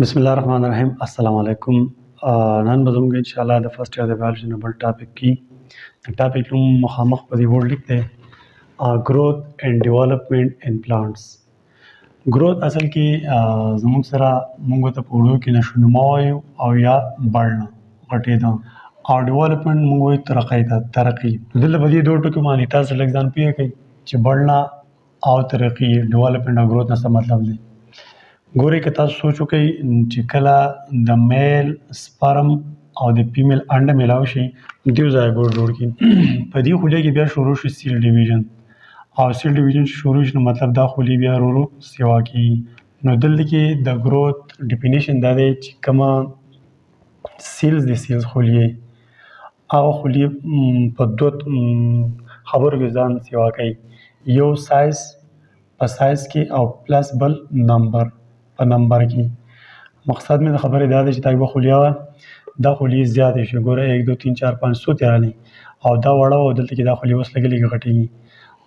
بسم الله الرحمن الرحیم. السلام علیکم. نن به زموږ ان شاء الله د فرست ایئر د بایولوژي نه بل ټاپک کې ټاپک نوم مخامخ په دې ورډ لیک دی growth and development in plants. growth اصل کې زموږ سره موږ ته په اردو کې نشونما وایو او یا بړنه غټېدا او development موږ وایو ترقی. دلته په دې دوه ټکو باندې تاسو لږ ځان پوه کړئ چې بړنه او ترقی development او growth نه څه مطلب دی. ګورئ که تاسو سوچ وکئ چې کله د میل سپرم او د فیمیل انډه میلاو شي دیو زایګوټ جوړ کړي. په دې خولې کې بیا شروع شي سیل ډیویژن او سیل ډیویژن شروع شي نو مطلب دا خولې بیا ورو سیوا کېږي. نو دلته کې د ګروت ډیفینیشن دا دی چې کومه سیلز د سیلز خولې هغه خولې په دوه خبرو کې ځان سیوا کوي. یو سایز په سایز کې او پلس بل نمبر په نمبر کې. مقصد مې د خبرې دا دی چې دا یوه خولیا وه دا خولې زیاتې شوې. ګوره 1 2 3 4 5 څو تیرالی او دا وړه وه دلته کې دا خولې اوس لږې لږې غټېږي.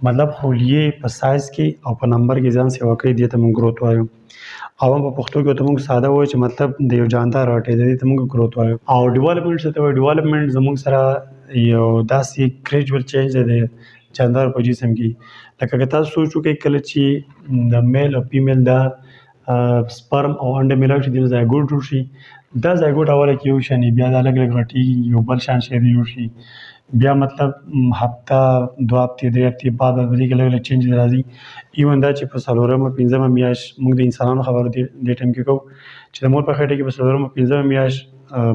مطلب خولې په سایز کې او په نمبر کې ځان سیوا کوي. دې ته موږ ګروت وایو او هم په پښتو کې ورته موږ ساده وایو چې مطلب د یو جاندار راټېده دې ته موږ ګروت وایو. او ډیولپمنټ څه ته وایي؟ ډیولپمنټ زموږ سره یو داسې ګریجوال چینج دی د جاندار په جسم کې. لکه که تاسو سوچ وکئ کله چې د میل او فیمیل دا سپرم او انډه میلاو شي دې زایګوټ جوړ شي. دا زایګوټ اوله کې یو شان بیا دا لږ لږ غټېږي یو بل شان شی جوړ شي. بیا مطلب هفته 2 هفتې 3 هفتې بعد په دې کې لږ لږ چینجز راځي. ایون دا چې په څلورمه پنځمه میاشت موږ د انسانانو خبرو دې ټایم کې کوو چې د مور په خېټه کې په څلورمه پنځمه میاشت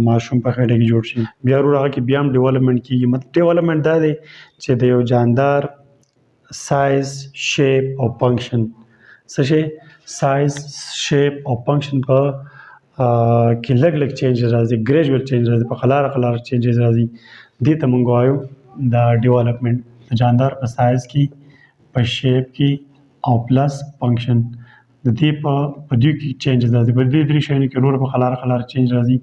ماشوم په خېټه کې جوړ شي. بیا ورو هغه کې بیا هم ډیولپمنټ کېږي. مطلب ډیولپمنټ دا دی چې د یو جاندار سایز شیپ او فنکشن څه شی سایز شیپ او فنکشن په کې لږ لږ چینجز راځي. ګریجوال چینج راځي په قلاره چینجز راځي. دې ته موږ وایو دا ډیولپمنټ. د جاندار په سایز کې په شیپ کې او پلس فنکشن د دې په دې کې چینجز راځي. په دې درې شیانو کې ورو په قلاره چینج راځي.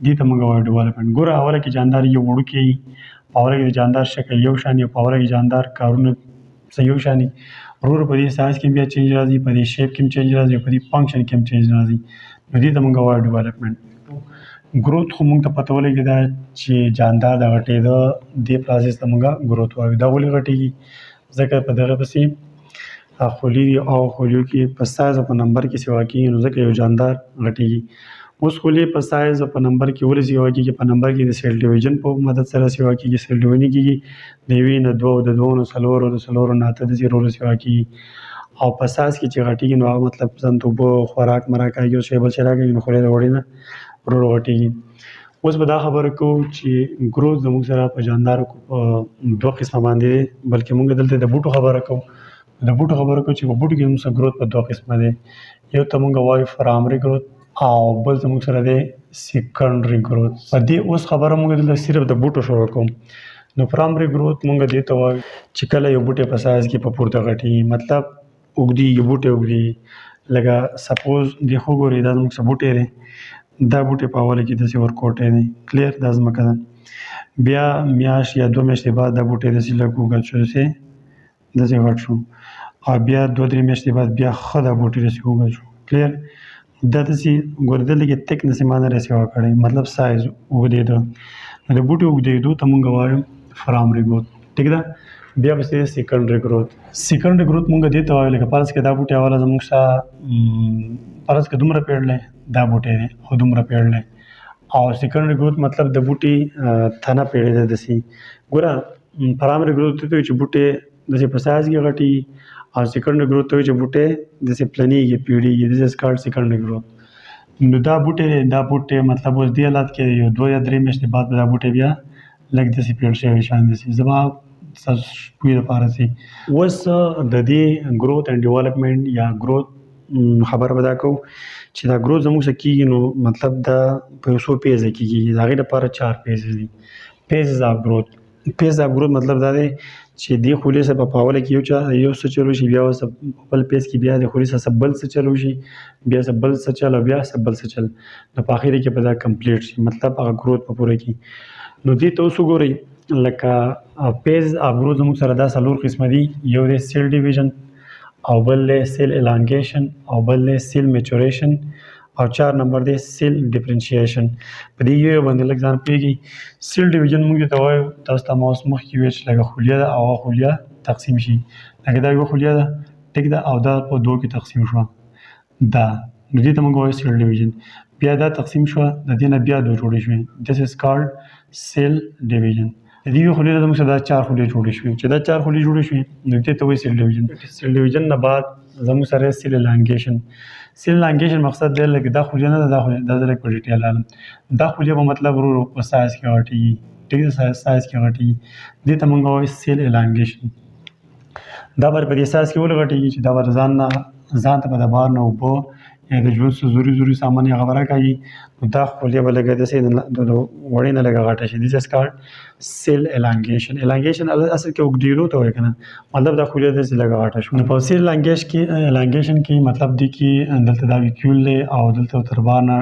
دې ته موږ وایو ډیولپمنټ. ګوره اوله کې جاندار یو وړوکی په اوله کې د جاندار شکل یو شان په اوله کې جاندار کارونه څه یو شان ورو په دې سایز کې بیا چینج راځي په دې شیپ کې هم چینج راځي په دې فنکشن کې هم چینج راځي. نو دې ته موږ وایو ډیولپمنټ. ګروت خو موږ ته پته ولګي دا چې جاندار د غټېده دې پروسس ته موږ ګروت وایو. دا ولې غټېږي ځکه په دغه پسې خولې او خولو کې په سایز او په نمبر کې سیوا کېږي نو ځکه یو جاندار غټېږي. اوس خولې په سایز او په نمبر کې ولې سیوا کېږي؟ په نمبر کې د سیل ډیویژن په مدد سره سیوا کېږي. سیل ډیویژن کېږي د یوې نه دوه د دوو نه څلورو د څلورو نه اته داسې ورو سیوا کېږي. او په سایز کې چې غټېږي نو هغه مطلب ځان ته اوبه خوراک مراک یو شی بل شی راکوي نو خولې د وړې نه ورو غټېږي. اوس به دا خبره کوو چې ګروت زموږ سره په جاندارو دوه قسمه باندې دی بلکې موږ دلته د بوټو خبره کوو. د بوټو خبره کوو چې په بوټو کې زموږ سره ګروت په دوه قسمه دی. یو ته موږ وایو پرایمري ګروت او بل زموږ سره دی سیکنډري ګروت. په دې اوس خبره موږ دلته صرف د بوټو شروع کوم. نو پرایمري ګروت موږ دې ته وایو چې کله یو بوټی په سایز کې په پورته غټېږي مطلب اوږدېږي بوټی اوږدېږي. لکه سپوز دې خو ګورئ دا زموږ څه بوټی دی. دا بوټی په اوله کې داسې ورکوټی دی کلیر دا ځمکه ده. بیا میاشت یا 2 میاشتې بعد دا بوټی داسې لږ اوږد شو داسې غټ شو او بیا 2 3 میاشتې بعد بیا ښه دا بوټی داسې اوږد شو کلیر. دا داسې ګوره دلته کې تکنس یې ما نه دی سیوا کړی مطلب سایز اوږدېده. نو د بوټي اوږدېدو ته موږ وایو پرایمري ګروت. ټیک ده. بیا پسې سیکنډري ګروت. سیکنډري ګروت موږ دې ته وایو لکه فرض کړه دا بوټی اوله زموږ سره فرض کړه دومره پیړلی دا بوټی دی خو دومره پیړلی او سیکنډري ګروت مطلب د بوټي تنه پیړی دی داسې. ګوره پرایمري ګروت ته وایي چې بوټی داسې په سایز کې غټېږي او سیکنډري ګروت ته وایي چې بوټی داسې پلنېږي پیړېږي دس از کالډ سیکنډري ګروت. نو دا بوټی مطلب اوس دې حالت کې یو 2 یا 3 میاشتې بعد دا بوټی بیا لږ داسې پیړ شوی شان داسې زما پوهې لپاره سي. اوس د دې ګروت اینډ ډیولپمنټ یا ګروت خبره به دا کوو چې دا ګروت زموږ څه کېږي نو مطلب دا په یو څو پیزه کېږي. د هغې لپاره 4 پیزز دي. پیزز آف ګروت. پیز آف ګروت مطلب دا دی چې دې خولې سره په اوله کې یو څه چلو شي بیا بل پیز کې بیا د خولې سره بل څه چلو شي بیا بل څه چل او بیا بل څه چل نو په اخر کې به دا کمپلیټ شي مطلب هغه ګروت په پوره کې. نو دې ته اوس وګورئ لکه پیز آف ګروت زموږ سره دا 4 قسمه دي. یو دی سیل ډیویژن او بل دی سیل elongation او بل دی سیل میچوریشن او 4 نمبر دی سیل ډیفرنشیشن. په دې یو باندې لږ ځان پیږي. سیل ډیویژن موږ ته وایو تاسو ته موس مخ کې ویل لکه خلیه ده او خلیه تقسیم شي لکه دا یو خلیه ده ټیک ده او دا په دوه کې تقسیم شو دا نو دې ته موږ وایو سیل ډیویژن. بیا دا تقسیم شو د دې نه بیا دوه جوړې شوې this is called cell division. د دې یو خلیه ده موږ دا 4 خلیه جوړې شوې چې دا 4 خلیه جوړې شوې نو دې ته وایي سیل ډیویژن. سیل ډیویژن نه بعد زموږ سره سیل elongation. سیل elongation مقصد دی لکه دا خلیه نه ده دا خلیه دا لکه په ډیټیل عالم دا خلیه په مطلب ورو په سایز کې غټېږي ټیک ده سایز کې غټېږي دې ته موږ وایو سیل elongation. دا بر په دې سایز کې ولې غټېږي چې دا بر ځان ته په د بار نه اوبه یا د ژوند څه ضروري سامان یې هغه راکاږي نو دا خلیه به لکه داسې د وړې نه لکه غټه شي. This is called cell elongation. elongation اصل کې اوږدېدو ته وایي که نه مطلب دا خلیه داسې لکه غټه شو. نو په cell elongation کې مطلب دی کې دلته دا ویکیول دی او دلته تر بار نه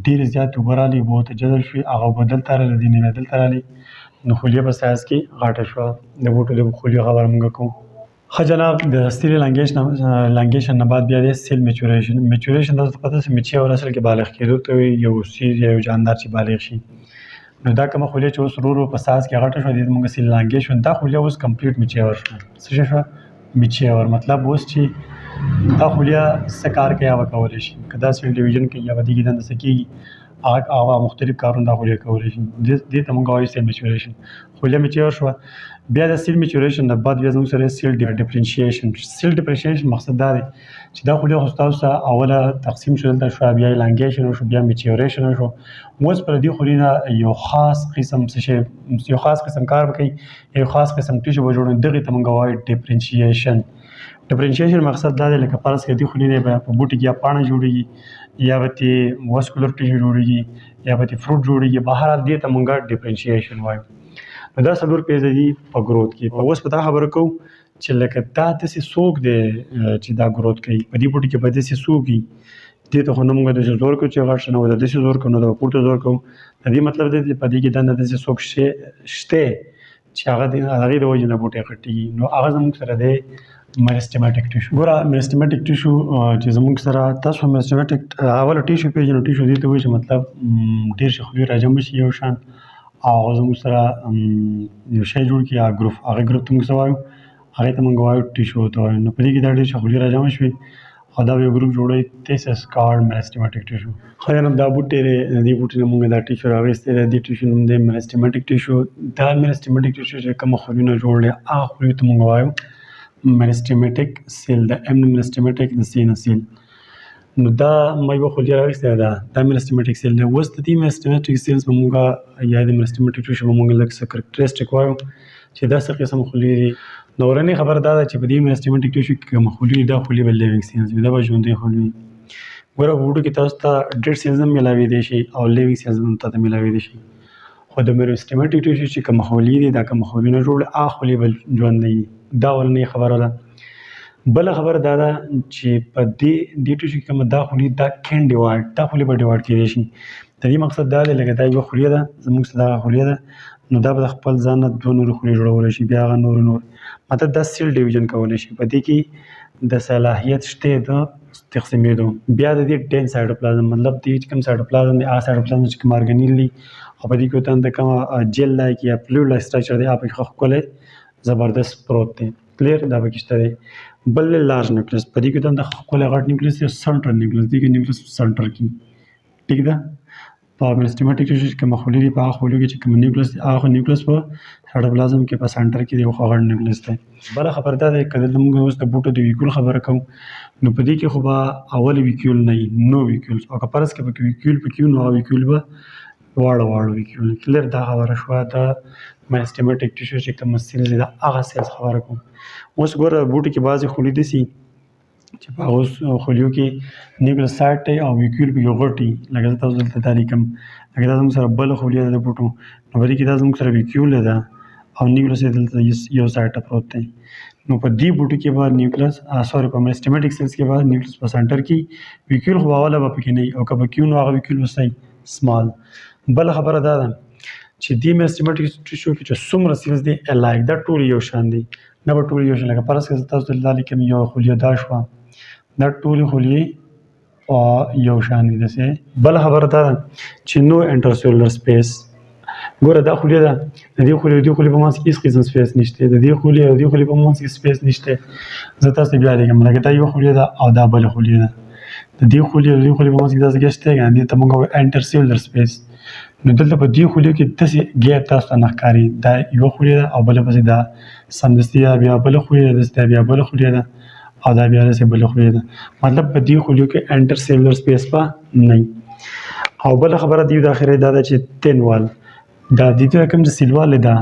ډېرې زیاتې اوبه رالي اوبو ته جذب شوې هغه اوبه دلته راغلې دې نه دلته رالي نو خلیه په سایز کې غټه شوه. د بوټو د خلیو خبره موږ کوو. ښه جناب د سیل elongation نه بعد بیا دی سیل میچوریشن. میچوریشن تاسو ته پته چې میچور اصل کې بالغ کېدو ته وایي یو سیز یا یو جاندار چې بالغ شي نو دا کومه خلیه چې اوس ورو په سایز کې غټه شوه دې ته موږ سیل elongation. دا خلیه اوس کمپلیټ میچور شوه څه شوه میچور مطلب اوس چې دا خلیه څه کار کوي هغه کولی شي که دا سیل ډیویژن کوي یا به دې کې دنده څه کېږي هغه مختلف کارونه دا خلیه کولی شي دې ته موږ وایو سیل میچوریشن. خلیه میچور شوه بیا د سیل میچوریشن نه بعد بیا زموږ سره سیل ډیفرنشیشن. سیل ډیفرنشیشن مقصد دا دی چې دا خلیه خو ستاسو ته اوله تقسیم شو دلته شوه بیا elongation وشو بیا میچوریشن وشو اوس پر دې خلیې نه یو خاص قسم څه شی یو خاص قسم کار به کوي یو خاص قسم ټیشو به جوړوي دغې ته موږ وایو ډیفرنشیشن. ډیفرنشیشن مقصد دا دی لکه فرض کړئ دې خلیې نه به په بوټي کې یا پاڼه جوړېږي یا به ترې واسکولر ټیشو جوړېږي یا به ترې فروټ جوړېږي بهرحال دې ته موږ ډیفرنشیشن وایو. نو دا څلور پیزه دي په ګروت کې. اوس په دا خبره کوو چې لکه دا داسې څوک دی چې دا ګروت کوي په دې بوټي کې به داسې څوک وي دې ته خو نه موږ داسې زور کوو چې غټ شي نه به داسې زور کوو نه به پورته زور کوو د دې مطلب دی چې په دې کې دنده داسې څوک شته چې هغه د هغې د وجې نه بوټی غټېږي نو هغه زموږ سره دی Meristematic tissue. ګوره Meristematic tissue چې زموږ سره تاسو Meristematic اوله ټیشو پیژنو ټیشو دې ته وایي چې مطلب ډېر شي خلیې راجمع شي یو شان او هغه زموږ سره یو شی جوړ کړي هغه ګروپ ته موږ څه وایو هغې ته موږ وایو ټیشو ته وایو نو په دې کې دا ډېر شي خلیې راجمع شوي او دا یو ګروپ جوړوي This is called Meristematic tissue. ښه جناب دا بوټی دی د دې بوټي نه موږ دا ټیشو راغویستی دی د دې ټیشو نوم دی Meristematic tissue. دا Meristematic tissue چې کومه خلیونه جوړ دی هغه خلیو ته موږ وایو Meristematic cell. د M نه Meristematic د C نه cell نو دا ما یوه خلیه راویستې ده دا Meristematic cell دی. اوس د دې Meristematic cells به موږ یا د Meristematic tissue به موږ لږ څه کرکټریسټیک وایو چې دا څه قسم خلیې دي. نو ورنۍ خبره دا ده چې په دې Meristematic tissue کې کومه خلیې دا خلیې به living cells وي دا به ژوندۍ خلیې وي. ګوره په بوټو کې تاسو ته ډېډ cells هم میلاوېدی شي او living cells هم تاته میلاوېدی شي خو د Meristematic tissue چې کومه خلیې دي دا کومه خلیونه جوړ هغه خلیې به ژوندۍ وي. دا ورنۍ خبره ده. بله خبره دا ده چې په دې ټیشو کې کومه دا خلیې دا کین ډیوایډ دا خلیې به ډیوایډ کېدی شي. د دې مقصد دا دی لکه دا یوه خلیه ده زموږ سره دغه خلیه ده نو دا به د خپل ځان نه دوه نورې خلیې جوړولی شي بیا هغه نور مطلب دا سیل ډیویژن کولی شي. په دې کې د صلاحیت شته د تقسیمېدو. بیا د دې ډین سایټوپلازم مطلب دې چې کوم سایټوپلازم دی هغه سایټوپلازم چې کوم ارګانیل دي او په دې کې ورته د کومه جیل لایک یا فلویډ لایک سټرکچر دی هغه پکې ښه ښکلی زبردست پروت دی کلیر دا پکې شته دی. بل لارج نیوکلیس په دې کې د ښکلی غټ نیوکلیس دی سنټرل نیوکلیس دې کې نیوکلیس سنټر کې ټیک ده. په Meristematic tissue چې کومه خلیې دي په هغه خلیو کې چې کوم نیوکلیس دی هغه نیوکلیس په سایټوپلازم کې په سنټر کې دی یو ښه غټ نیوکلیس دی. بله خبره دا دی که دلته موږ اوس د بوټو د ویکیول خبره کوو نو په دې کې خو به اول ویکیول نه وي نو ویکیولز او که فرض کړه پکې ویکیول پکې وي نو هغه ویکیول به واړه ویکیول کلیر دا خبره شوه. دا Meristematic tissue چې کوم سیلز دي د هغه سیلز خبره کوم. اوس ګوره بوټي کې بعضې خلیې داسې چې په هغو خلیو کې نیوکلیس سایټ دی او ویکیول پکې غټ وي لکه زه تاسو دلته دا لیکم لکه دا زموږ سره بله خلیه ده د بوټو نو په دې کې دا زموږ سره ویکیول ده او نیوکلیس یې دلته یو سایټ ته پروت دی. نو په دې بوټو کې به نیوکلیس سوري په Meristematic cells کې به نیوکلیس په سنټر کې ویکیول خو اوله به پکې نه وي او که پکې وي نو هغه ویکیول به صحیح سمال. بله خبره دا ده چې دې Meristematic tissue کې چې څومره سیلز دي الایک دا ټول یو شان دي نه به ټول یو شان لکه فرض کړه زه تاسو ته دا لیکم یو خلیه دا شوه دا ټولې خلیې یو شان وي داسې. بله خبره دا ده چې نو انټرسیلولر سپیس. ګوره دا خولۍ ده، د دې خولۍ او دې خولۍ په منځ کې هېڅ قسم سپیس نشته، د دې خولۍ او دې خولۍ په منځ کې سپیس نشته. زه تاسو ته بیا لیکم لکه دا یوه خولۍ ده او دا بله خولۍ ده، د دې خولۍ او دې خولۍ په منځ کې داسې ګیپ شته که نه، دې ته موږ وایو انټرسیلولر سپیس. نو دلته په دې خولۍ کې داسې ګیپ تاسو ته نه ښکاري، دا یوه خولۍ ده او بله پسې دا سمدستي بیا بله خولۍ ده، داسې دا بیا بله خولۍ ده او دا بیا داسې بله خولۍ ده. مطلب په دې خولۍ کې انټرسیلولر سپیس به نه وي. او بله خبره دې د اخرې دا ده چې تین وال، دا د دې کوم چې سیلواله ده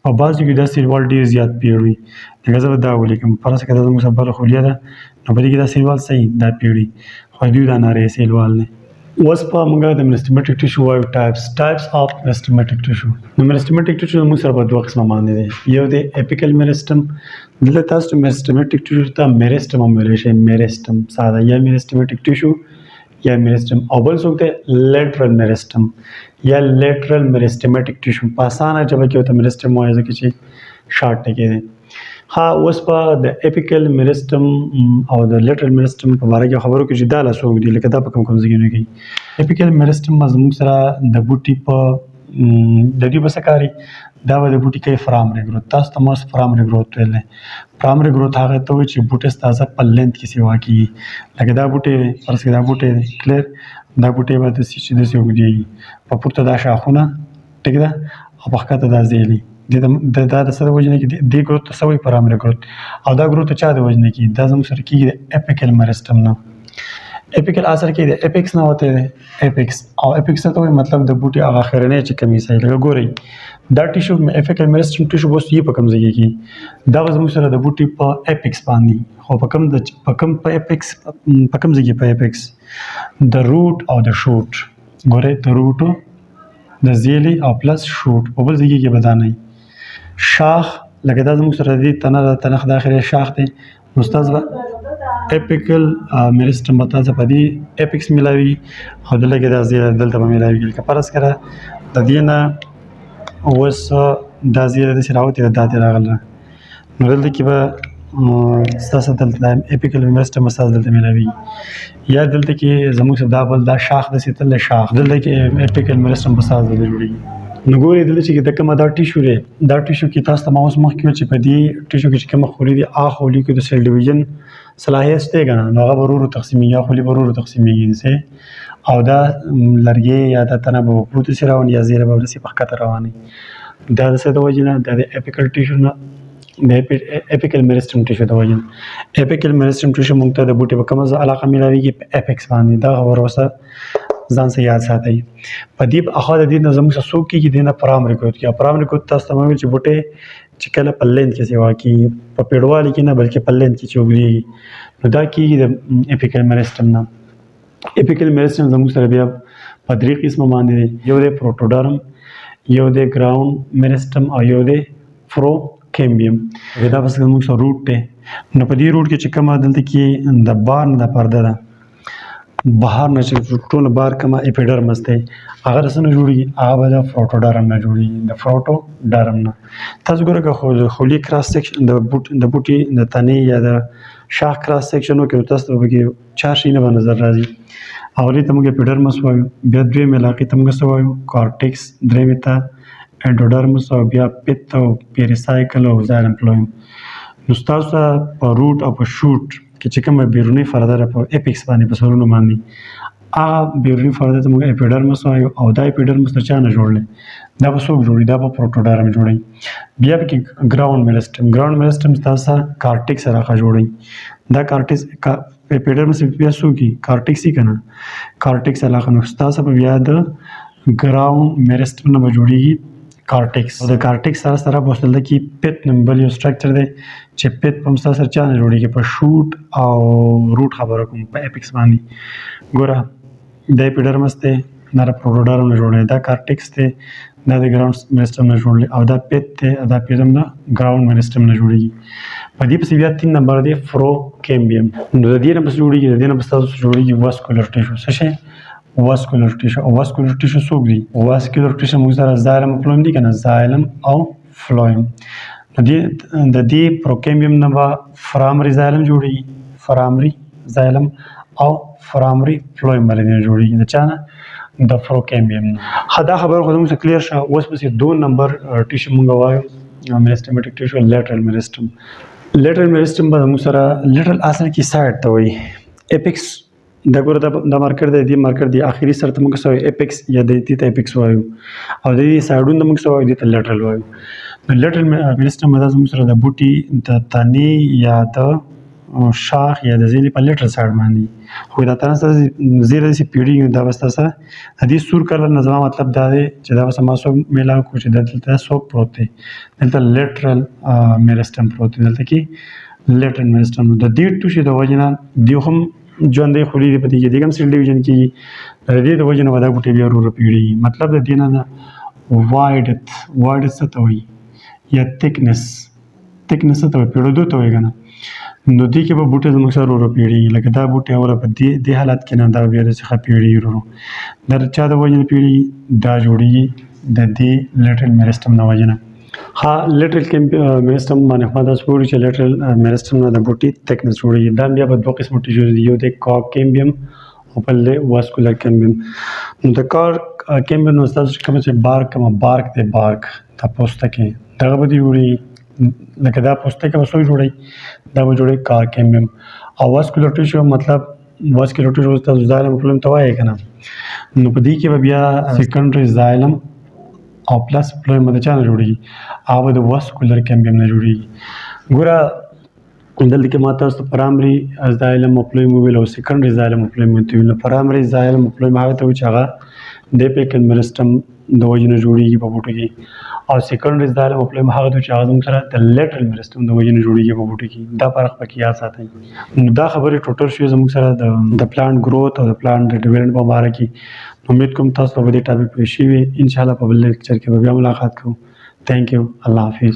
په بعضو کې دا سیلوال ډېر زیات پیړ وي. لکه زه به دا ولیکم فرض کړه دا زموږ بله خولۍ ده، نو په دې کې دا سیلوال صحیح دا پیړ وي، خو دوی دا نری سیلوال دی. اوس په موږ د میرستمټیک ټیشو وایو ټایپس اف میرستمټیک ټیشو. نو میرستمټیک ټیشو موږ سره په دوه قسمه باندې دی، یو دی اپیکل میرستم. دلته تاسو ته میرستمټیک ټیشو ته میرستم هم ویلی شئ، میرستم ساده یا میرستمټیک ټیشو یا میرستم، او بل څوک دی لیټرل میرستم یا لیټرل میرستمټیک ټیشو. په اسانه ژبه کې ورته میرستم وایي ځکه چې شارټ ټکی دی. ها اوس په د اپیکل میرستم او د لیټرل میرستم په باره کې خبرو کې چې دا څوک دي، لکه دا په کوم ځایونو کې اپیکل میرستم زموږ سره د بوټي په د دوی په څه کاري، دا به د بوټي کوي پرایمري ګروت. تاسو ته مو پرایمري ګروت ویل دی. پرایمري ګروت هغه ته وایي چې بوټی ستاسو په لینت کې سیوا کېږي. لکه دا بوټی دی، فرض کړئ دا بوټی دی کلیر، دا بوټی به داسې چې داسې اوږدېږي، په پورته دا شاخونه ټیک ده او په ښکته دا ځیلي. دا د څه د وجې نه کېږي، دې ګروت ته څه وایي پرایمري ګروت. او دا ګروت د چا د وجې نه کېږي، دا زموږ سره کېږي د اپیکل میرستم نه. اپیکل اثر کې د اپیکس نه وته دی، اپیکس او اپیکس ته وایي مطلب د بوټي هغه اخرنی چې کوم حصه لکه ګورئ دا ټیشو اپیکل میرستم ټیشو بس یې په کوم ځای کې کېږي، دا به زموږ سره د بوټي په اپیکس باندې، خو په اپیکس په کوم ځای کې په اپیکس د روټ او د شوټ. ګورئ د روټ د زیلي او پلس شوټ په بل ځای کې به دا نه وي. شاخ لکه دا زموږ سره د تنه د تنخ د اخرې شاخ دی، نو ستاسو به اپیکل میرستم به تاسو په دې اپیکس میلاوي او دلته کې دا زیله دلته به میلاوي. لکه فرض کړه د دې نه اوس دا زیله داسې راوتې ده، دا دې راغله، نو دلته کې به ستاسو دلته اپیکل میرستم ستاسو دلته میلاوي. یا دلته کې زموږ سره دا بل دا شاخ داسې تللی شاخ، دلته کې اپیکل میرستم به ستاسو دلته جوړېږي. نو ګورئ دلته چې د کومه دا ټیشو دی، دا ټیشو کې تاسو ته ما اوس مخکې ویل چې په دې ټیشو کې چې کومه خولۍ دي هغه خولۍ کې د سیل ډیویژن صلاحیت شته که نه، نو هغه به ورو ورو تقسیمېږي، هغه خولۍ به ورو ورو تقسیمېږي او دا لرګی یا دا تنه به پورته سي روان یا زیره به داسې په ښکته روانوي. دا د څه د وجې نه، دا د اپیکل ټیشو نه، د اپیکل میرستم ټیشو د وجې نه. اپیکل میرستم ټیشو موږ ته د بوټي په کومه علاقه میلاویږي، په اپیکس باندې. دا خبره اوسه ځان سره یاد ساتئ. په دې اخوا د دې نه زموږ سره څوک کېږي، دې نه پرایمري ګروت کېږي. پرایمري ګروت تاسو ته مې ویل چې بوټی چې کله په لینت کې سیوا کېږي، په پیړوالي کې نه بلکې په لینت کې چې اوږدېږي، نو دا کېږي د اپیکل میرستم نه. اپیکل میرستم زموږ سره بیا په درې قسمه باندې دی، یو دی پروټوډرم، یو دی ګراوند میرستم او یو دی پروکیمبیم. دا بس زموږ سره روټ دی. نو په دې روټ کې چې کومه دلته کې د بار نه دا پرده ده، بهر نه چې ټول بار کومه اپیډرمس دی، هغه د څه نه جوړېږي، هغه به د پروټوډرم نه جوړېږي، د پروټوډرم نه. تاسو ګورئ که خولي کراس سیکشن د بوټي د تنې یا د شاخ کراس سیکشن وکړو، تاسو ته پکې چار شیونه به نظر راځي. اولې ته موږ اپیډرمس وایو، بیا دویمې علاقې ته موږ څه وایو کارټیکس، درېیمې ته انډوډرمس او بیا پت او پیریسایکل او زایلم فلویم. نو ستاسو ته په روټ او په شوټ کې چې کومه بیروني فرده ده په اپیکس باندې په سرونو باندې، هغه بیروني فرده ته موږ اپیډرمس وایو. او دا اپیډرمس د چا نه جوړلی، دا به څوک جوړي، دا به پروټوډرم جوړوي. بیا پکې ګراوند میرستم، ګراوند میرستم ستاسو کارټیکس علاقه جوړوي. دا کارټیکس اپیډرمس بیا څوک وي، کارټیکس یې که نه، کارټیکس علاقه. نو ستاسو به بیا د ګراوند میرستم نه به جوړېږي کارټیکس. او د کارټیکس سره سره به دلته کې پت نوم بل یو سټرکچر دی چې پت په هم ستاسو سره چا نه جوړېږي، په شوټ او روټ خبره کوم، په اپیکس باندې. ګوره دا اپیډرمس دی، دا د پروټوډرم نه جوړی، دا کارټیکس دی، دا د ګراوند میرستم نه جوړلی، او دا پت دی، دا پت هم د ګراوند میرستم نه جوړېږي. په دې پسې بیا 3 نمبر دی پروکیمبیم. نو د دې نه پسې جوړېږي، د دې نه پسې تاسو جوړېږي واسکولر ټیشو. څه شی؟ واسکولر ټیشو. او واسکولر ټیشو څوک دي؟ واسکولر ټیشو موږ سره زایلم فلویم دي که نه، زایلم او فلویم. نو د دې پروکیمبیم نه به فرامري زایلم جوړېږي، فرامري زایلم، او پرایمري فلویم باندې جوړیږي د چا نه د فروکیمبیم نه. دا خبره خو موږ کلیر شو. اوس پسې 2 نمبر ټیشو موږ وایو میرستمټیک ټیشو لیټرل میرستم. لیټرل میرستم به موږ سره لیټرل اصل کې سایډ ته وایي. اپیکس د ګوره د مارکر دی مارکر دی اخري سره ته موږ سره اپیکس یا د دې ته اپیکس وایو او د دې سایډونو موږ سره وایو د لیټرل وایو. نو لیټرل میرستم دا موږ سره د بوټي د تنې یا د شاخ یا د زیلې په لیټرل سایډ باندې خو دا تنه سره زیره سي پیډي دا وستا سره د دې سور کلر نه زما مطلب دا دی چې دا وسه ما سو میلا کو چې دلته سو پروت دی دلته لیټرل میرستم پروت دی دلته کې لیټرل میرستم د دې ټوشي د وجنه دی هم ژوندې خولي دی پدې کې دغم سیل ډیویژن کې د دې د وجنه ودا بوټي بیا ورو پیډي مطلب د دې نه وایډ څه ته وایي یا تھکنس ته پیډو ته وایي کنه. نو دې کې به بوټي زموږ سره ورو پیډي لکه دا بوټي اوله په دې حالت کې نه دا بیا څخه پیډي ورو دا چا د وجنه پیډي دا جوړي د دې لیټرل میرستم نه وجنه. ها لیټرل میرستم باندې خو دا سپوري چې لیټرل میرستم نه د بوټي تھکنس جوړي. دا بیا په دوه قسمه ټیشو دي یو د کاکیمبیم او بل د واسکولر کیمبیم. نو د کاکیمبیم نو تاسو کوم چې بارک د بارک د پوستکي دغه به جوړي لکه دا پوستکي به سوی جوړي دا به جوړي کاکیمبیم. او واسکولر ټیشو مطلب واسکولر ټیشو تاسو زایلم فلویم ته وایي کنه. نو په دې کې به بیا سیکنډري زایلم او پلس فلویم د چا نه جوړیږي هغه د واسکولر کیمبیم نه جوړیږي. ګوره دلته کې ما تاسو ته پرایمري زایلم فلویم ویل او سیکنډري زایلم فلویم ویل. پرایمري زایلم فلویم هغه ته چې هغه د پیکن میرستم د وجنه جوړیږي په بوټو کې او سیکنډري زایلم فلویم هغه ته چې هغه زموږ سره د لیټرل میرستم د وجنه جوړیږي په بوټو کې. دا فرق پکې یاد ساتئ. نو دا خبرې ټوټل شوې زموږ سره د پلانټ گروث او د پلانټ د ډیولپمنټ په اړه کې. امید کوم تاسو په دې ټاپک پوه شئ. ان شاء الله په بل لیکچر کې به بیا ملاقات کوو. تھینک یو. الله حافظ.